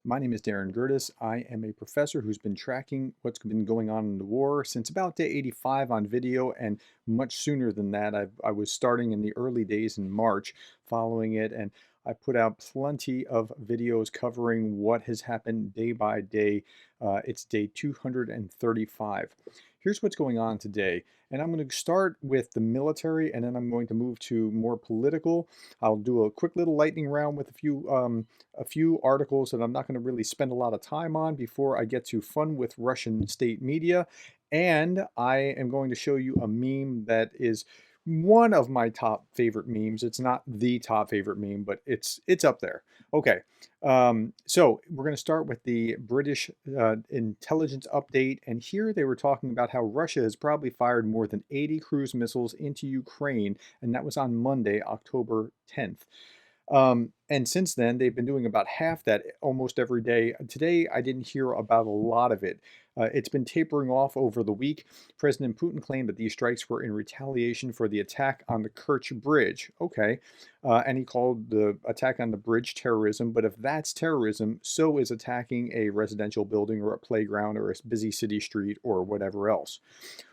My name is Darren Gertis. I am a professor who's been tracking what's been going on in the war since about day 85 on video, and much sooner than that. I was starting in the early days in March following it, and I put out plenty of videos covering what has happened day by day. It's day 235. Here's what's going on today, and I'm going to start with the military, and then I'm going to move to more political. I'll do a quick little lightning round with a few articles that I'm not going to really spend a lot of time on before I get to fun with Russian state media. And I am going to show you a meme that is one of my top favorite memes. It's not the top favorite meme, but it's up there. Okay, so we're going to start with the British intelligence update, and here they were talking about how Russia has probably fired more than 80 cruise missiles into Ukraine, and that was on Monday, October 10th. And since then, they've been doing about half that almost every day. Today, I didn't hear about a lot of it. It's been tapering off over the week. President Putin claimed that these strikes were in retaliation for the attack on the Kerch Bridge. Okay. And he called the attack on the bridge terrorism. But if that's terrorism, so is attacking a residential building or a playground or a busy city street or whatever else.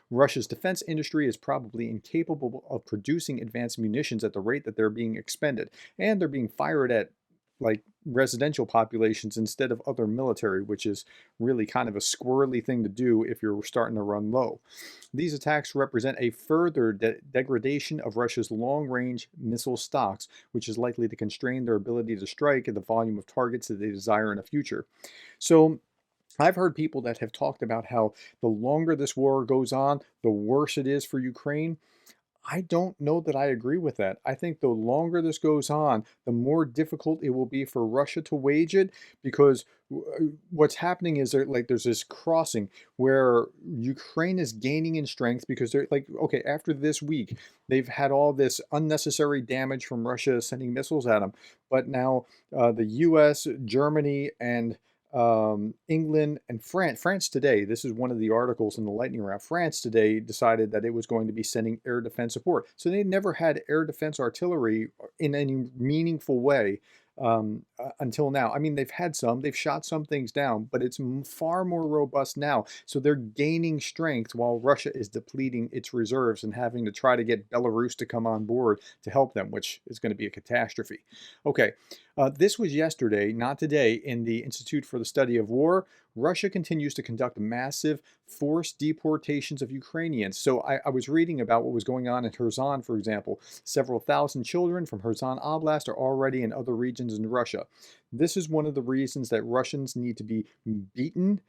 Russia's defense industry is probably incapable of producing advanced munitions at the rate that they're being expended, and they're being fired at like residential populations instead of other military, which is really kind of a squirrely thing to do if you're starting to run low. These attacks represent a further degradation of Russia's long-range missile stocks, which is likely to constrain their ability to strike at the volume of targets that they desire in the future. So I've heard people that have talked about how the longer this war goes on, the worse it is for Ukraine. I don't know that I agree with that. I think the longer this goes on, the more difficult it will be for Russia to wage it, because what's happening is there's this crossing where Ukraine is gaining in strength because they're like, okay, after this week, they've had all this unnecessary damage from Russia sending missiles at them. But now the US, Germany, and England and France today, this is one of the articles in the lightning round. France today decided that it was going to be sending air defense support. So they never had air defense artillery in any meaningful way until now. I mean, they've had some, they've shot some things down, but it's far more robust now. So they're gaining strength while Russia is depleting its reserves and having to try to get Belarus to come on board to help them, which is going to be a catastrophe. Okay, this was yesterday, not today, in the Institute for the Study of War. Russia continues to conduct massive forced deportations of Ukrainians. So I was reading about what was going on in Kherson, for example. Several thousand children from Kherson Oblast are already in other regions in Russia. This is one of the reasons that Russians need to be beaten,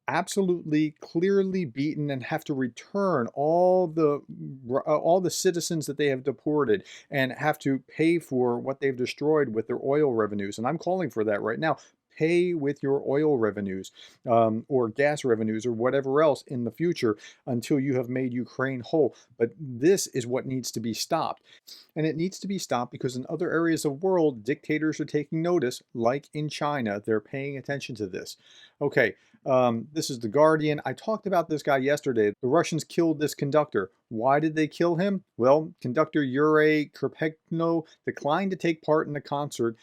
absolutely clearly beaten, and have to return all the citizens that they have deported and have to pay for what they've destroyed with their oil revenues. And I'm calling for that right now. Pay with your oil revenues or gas revenues or whatever else in the future until you have made Ukraine whole. But this is what needs to be stopped. And it needs to be stopped because in other areas of the world, dictators are taking notice, like in China. They're paying attention to this. Okay, this is The Guardian. I talked about this guy yesterday. The Russians killed this conductor. Why did they kill him? Well, conductor Yuri Kirpekno declined to take part in the concert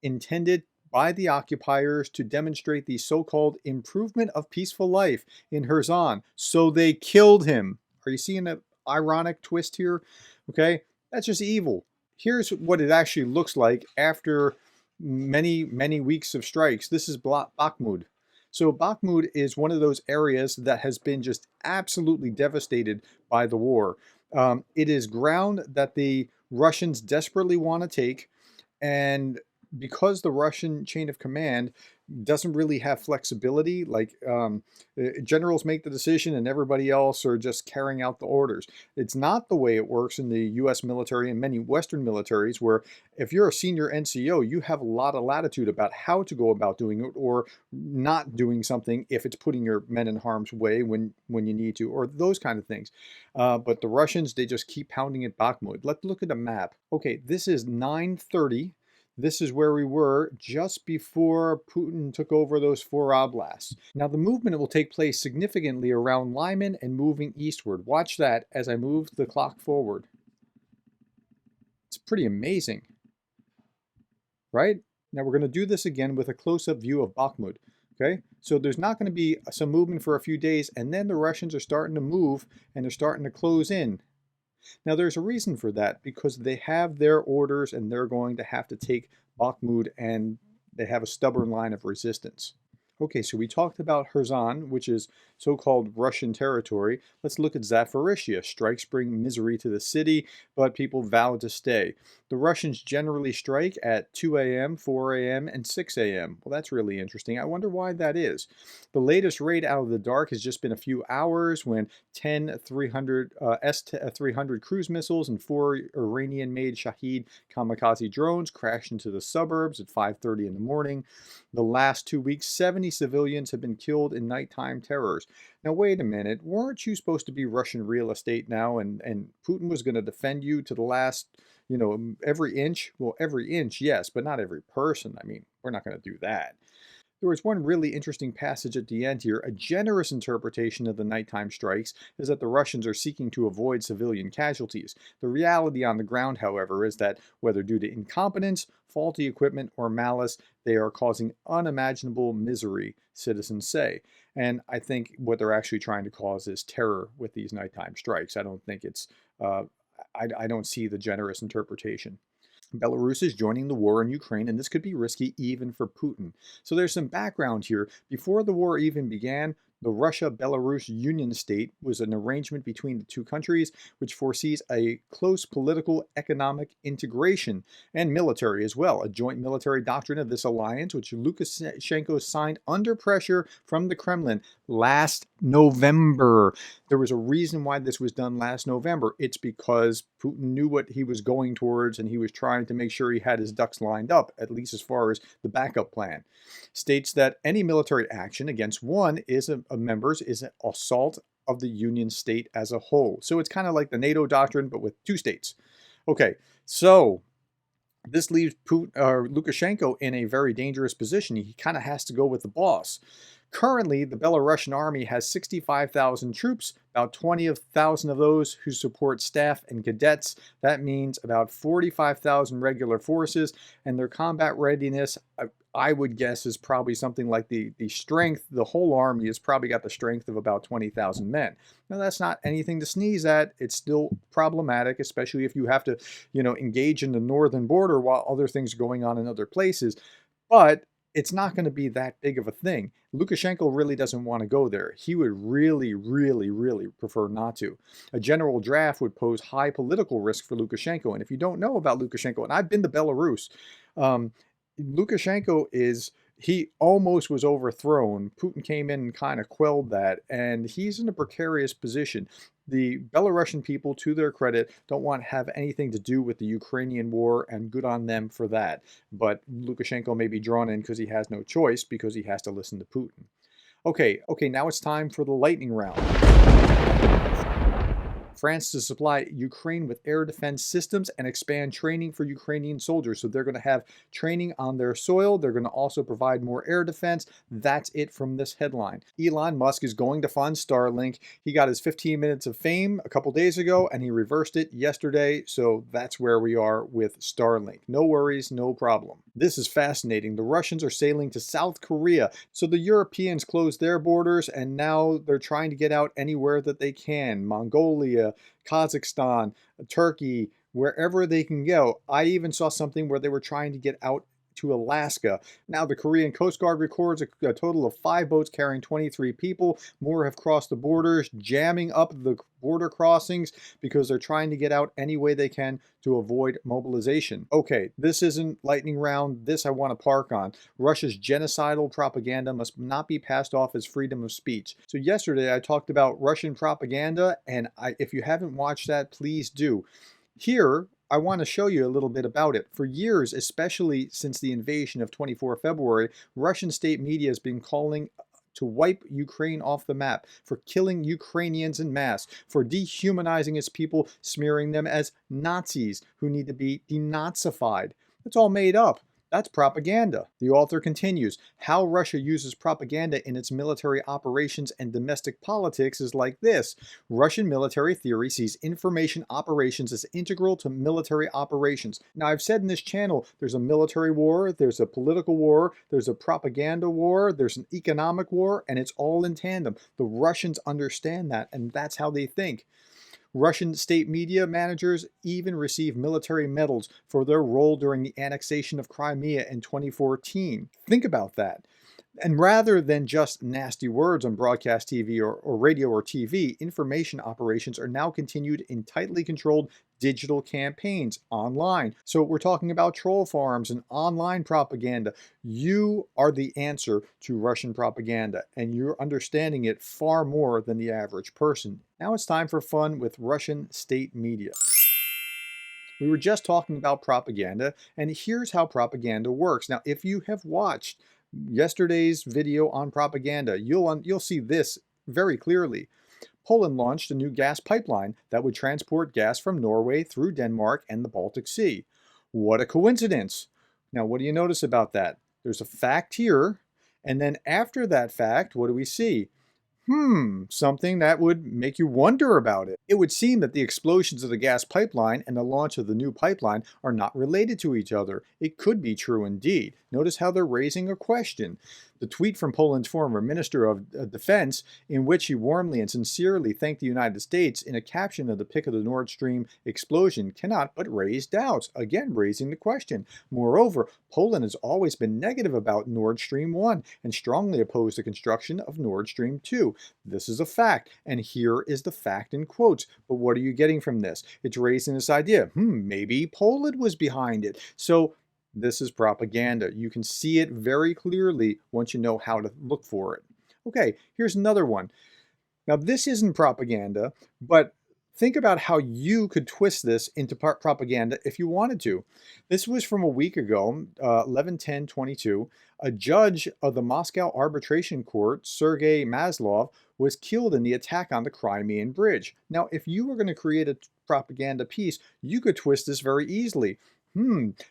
intended by the occupiers to demonstrate the so-called improvement of peaceful life in Kherson. So they killed him. Are you seeing an ironic twist here? Okay, that's just evil. Here's what it actually looks like after many weeks of strikes. This is Bakhmut. So Bakhmut is one of those areas that has been just absolutely devastated by the war. It is ground that the Russians desperately want to take, and because the Russian chain of command doesn't really have flexibility, generals make the decision and everybody else are just carrying out the orders. It's not the way it works in the US military and many Western militaries, where if you're a senior NCO, you have a lot of latitude about how to go about doing it or not doing something if it's putting your men in harm's way when you need to, or those kind of things. But the Russians, they just keep pounding at Bakhmut. Let's look at a map. Okay, this is 9:30. This is where we were just before Putin took over those four oblasts. Now, the movement will take place significantly around Lyman and moving eastward. Watch that as I move the clock forward. It's pretty amazing, right? Now we're going to do this again with a close-up view of Bakhmut. Okay, so there's not going to be some movement for a few days, and then the Russians are starting to move and they're starting to close in. Now there's a reason for that, because they have their orders and they're going to have to take Bakhmut, and they have a stubborn line of resistance. Okay, so we talked about Kherson, which is so-called Russian territory. Let's look at Zaporizhia. Strikes bring misery to the city, but people vow to stay. The Russians generally strike at 2 a.m., 4 a.m., and 6 a.m. Well, that's really interesting. I wonder why that is. The latest raid out of the dark has just been a few hours when 10 300 S-300 cruise missiles and 4 Iranian-made Shahed kamikaze drones crashed into the suburbs at 5:30 in the morning. The last 2 weeks, 70 civilians have been killed in nighttime terrors. Now, wait a minute. Weren't you supposed to be Russian real estate now, and Putin was going to defend you to the last, every inch? Well, every inch, yes, but not every person. I mean, we're not going to do that. There was one really interesting passage at the end here. A generous interpretation of the nighttime strikes is that the Russians are seeking to avoid civilian casualties. The reality on the ground, however, is that whether due to incompetence, faulty equipment, or malice, they are causing unimaginable misery, citizens say. And I think what they're actually trying to cause is terror with these nighttime strikes. I don't think it's, I don't see the generous interpretation. Belarus is joining the war in Ukraine, and this could be risky even for Putin. So there's some background here. Before the war even began, the Russia-Belarus Union State was an arrangement between the two countries which foresees a close political, economic integration and military as well. A joint military doctrine of this alliance, which Lukashenko signed under pressure from the Kremlin last November. There was a reason why this was done last November. It's because Putin knew what he was going towards, and he was trying to make sure he had his ducks lined up, at least as far as the backup plan. States that any military action against one of members is an assault of the Union state as a whole. So it's kind of like the NATO doctrine, but with two states. Okay, so this leaves Lukashenko in a very dangerous position. He kind of has to go with the boss. Currently, the Belarusian army has 65,000 troops, about 20,000 of those who support staff and cadets. That means about 45,000 regular forces, and their combat readiness, I would guess, is probably something like the strength. The whole army has probably got the strength of about 20,000 men. Now, that's not anything to sneeze at. It's still problematic, especially if you have to, engage in the northern border while other things are going on in other places. But it's not going to be that big of a thing. Lukashenko really doesn't want to go there. He would really, really, really prefer not to. A general draft would pose high political risk for Lukashenko. And if you don't know about Lukashenko, and I've been to Belarus, Lukashenko he almost was overthrown. Putin came in and kind of quelled that, and he's in a precarious position. The Belarusian people, to their credit, don't want to have anything to do with the Ukrainian war, and good on them for that. But Lukashenko may be drawn in because he has no choice, because he has to listen to Putin. Okay, now it's time for the lightning round. France to supply Ukraine with air defense systems and expand training for Ukrainian soldiers. So they're going to have training on their soil. They're going to also provide more air defense. That's it from this headline. Elon Musk is going to fund Starlink. He got his 15 minutes of fame a couple days ago, and he reversed it yesterday. So that's where we are with Starlink. No worries, no problem. This is fascinating. The Russians are sailing to South Korea. So the Europeans closed their borders, and now they're trying to get out anywhere that they can. Mongolia, Kazakhstan, Turkey, wherever they can go. I even saw something where they were trying to get out to Alaska. Now, the Korean Coast Guard records a total of 5 boats carrying 23 people. More have crossed the borders, jamming up the border crossings because they're trying to get out any way they can to avoid mobilization. Okay, this isn't lightning round. This I want to park on. Russia's genocidal propaganda must not be passed off as freedom of speech. So yesterday I talked about Russian propaganda, and if you haven't watched that, please do. Here, I want to show you a little bit about it. For years, especially since the invasion of 24 February, Russian state media has been calling to wipe Ukraine off the map, for killing Ukrainians en masse, for dehumanizing its people, smearing them as Nazis who need to be denazified. It's all made up. That's propaganda. The author continues, how Russia uses propaganda in its military operations and domestic politics is like this. Russian military theory sees information operations as integral to military operations. Now, I've said in this channel, there's a military war, there's a political war, there's a propaganda war, there's an economic war, and it's all in tandem. The Russians understand that, and that's how they think. Russian state media managers even received military medals for their role during the annexation of Crimea in 2014. Think about that. And rather than just nasty words on broadcast TV or radio or TV, information operations are now continued in tightly controlled digital campaigns online. So we're talking about troll farms and online propaganda. You are the answer to Russian propaganda, and you're understanding it far more than the average person. Now it's time for fun with Russian state media. We were just talking about propaganda, and here's how propaganda works. Now, if you have watched yesterday's video on propaganda, you'll see this very clearly. Poland launched a new gas pipeline that would transport gas from Norway through Denmark and the Baltic Sea. What a coincidence. Now, what do you notice about that? There's a fact here, and then after that fact, what do we see? Something that would make you wonder about it. It would seem that the explosions of the gas pipeline and the launch of the new pipeline are not related to each other. It could be true indeed. Notice how they're raising a question. The tweet from Poland's former Minister of Defense, in which he warmly and sincerely thanked the United States in a caption of the pic of the Nord Stream explosion, cannot but raise doubts, again raising the question. Moreover, Poland has always been negative about Nord Stream 1 and strongly opposed the construction of Nord Stream 2. This is a fact, and here is the fact in quotes. But what are you getting from this? It's raising this idea, maybe Poland was behind it. So this is propaganda. You can see it very clearly once you know how to look for it. Okay, here's another one. Now, this isn't propaganda, but think about how you could twist this into propaganda if you wanted to. This was from a week ago, 11/10/22. A judge of the Moscow Arbitration Court, Sergei Maslov, was killed in the attack on the Crimean Bridge. Now, if you were going to create a propaganda piece, you could twist this very easily.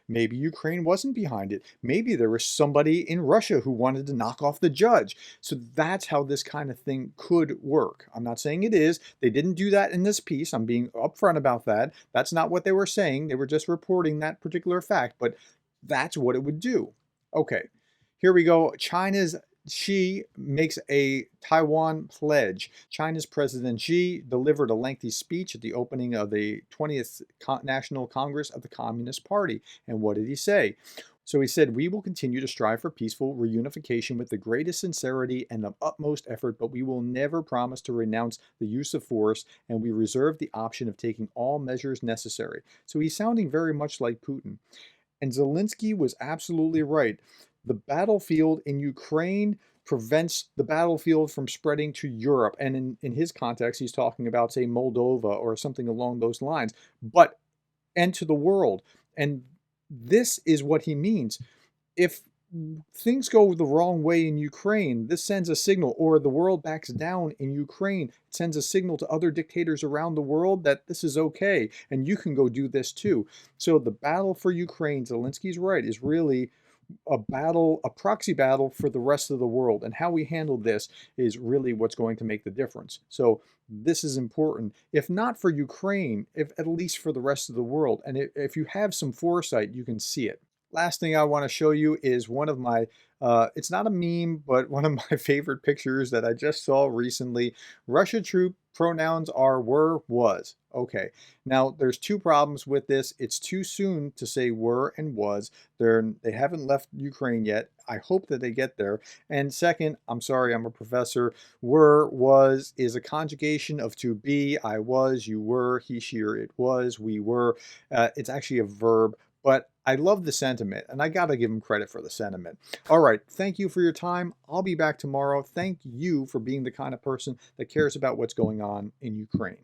Maybe Ukraine wasn't behind it. Maybe there was somebody in Russia who wanted to knock off the judge. So that's how this kind of thing could work. I'm not saying it is. They didn't do that in this piece. I'm being upfront about that. That's not what they were saying. They were just reporting that particular fact, but that's what it would do. Okay, here we go. Xi makes a Taiwan pledge. China's President Xi delivered a lengthy speech at the opening of the 20th National Congress of the Communist Party. And what did he say? So he said, we will continue to strive for peaceful reunification with the greatest sincerity and the utmost effort, but we will never promise to renounce the use of force, and we reserve the option of taking all measures necessary. So he's sounding very much like Putin. And Zelensky was absolutely right. The battlefield in Ukraine prevents the battlefield from spreading to Europe. And in his context, he's talking about, say, Moldova or something along those lines, and to the world. And this is what he means. If things go the wrong way in Ukraine, this sends a signal, or the world backs down in Ukraine, it sends a signal to other dictators around the world that this is okay, and you can go do this too. So the battle for Ukraine, Zelensky's right, is really a proxy battle for the rest of the world. And how we handle this is really what's going to make the difference. So this is important, if not for Ukraine, if at least for the rest of the world. And if you have some foresight, you can see it. Last thing I want to show you is one of my, it's not a meme, but one of my favorite pictures that I just saw recently. Russia troop pronouns are were, was. Okay, now there's two problems with this. It's too soon to say were and was. They haven't left Ukraine yet. I hope that they get there. And second, I'm sorry, I'm a professor. Were, was is a conjugation of to be. I was, you were, he, she, or it was, we were. It's actually a verb. But I love the sentiment, and I got to give him credit for the sentiment. All right, thank you for your time. I'll be back tomorrow. Thank you for being the kind of person that cares about what's going on in Ukraine.